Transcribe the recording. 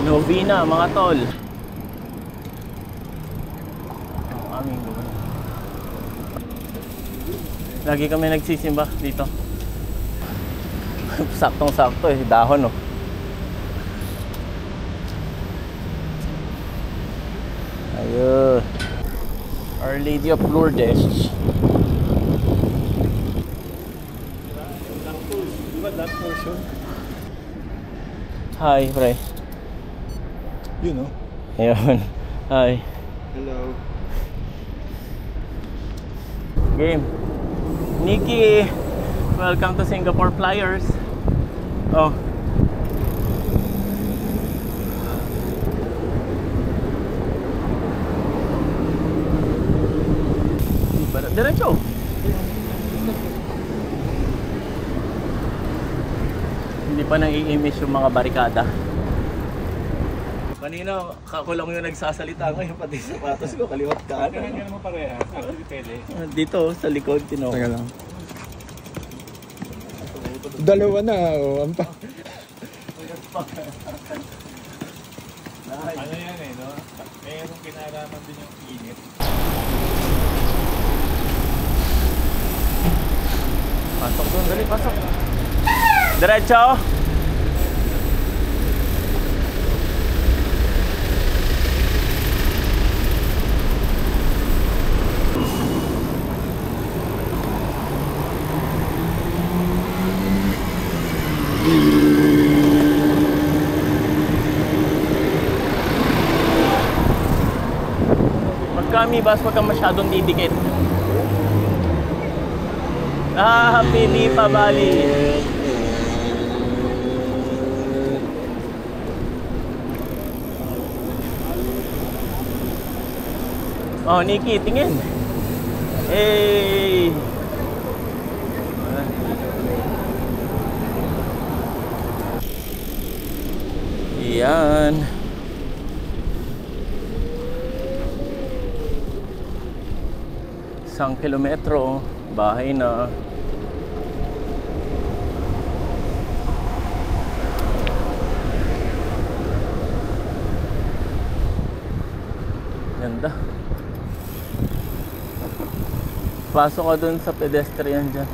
Novena mga tol. Ang aming lugar. Lagi kami nagsisimba dito. Saktong-sakto eh, dahon oh. Ayun. Our Lady of Lourdes. That portion. Hi, pre. You know. Ayun. Hi. Hello. Game. Nikki, welcome to Singapore Flyers. Oh. Diretso. Hindi pa nang-i-image yung mga barikada. Kanina, ako lang yung nagsasalita ngayon, pati sapatos ko, kaliwat ka. Ano nga naman pareha? Actually, pwede. Dito, sa likod, tino. Teka lang. Dalawa na, oh. Ano yan eh, no? Mayroong kinalaman din yung init. Pasok doon, dali, pasok. Diretso. Magkamibas, wag kang masyadong didikit. Pili pa bali. Oh, Nikki, tingin. Hey. Yan. Isang kilometro, bahay na. Ganda. Pasok ka dun sa pedestrian dyan.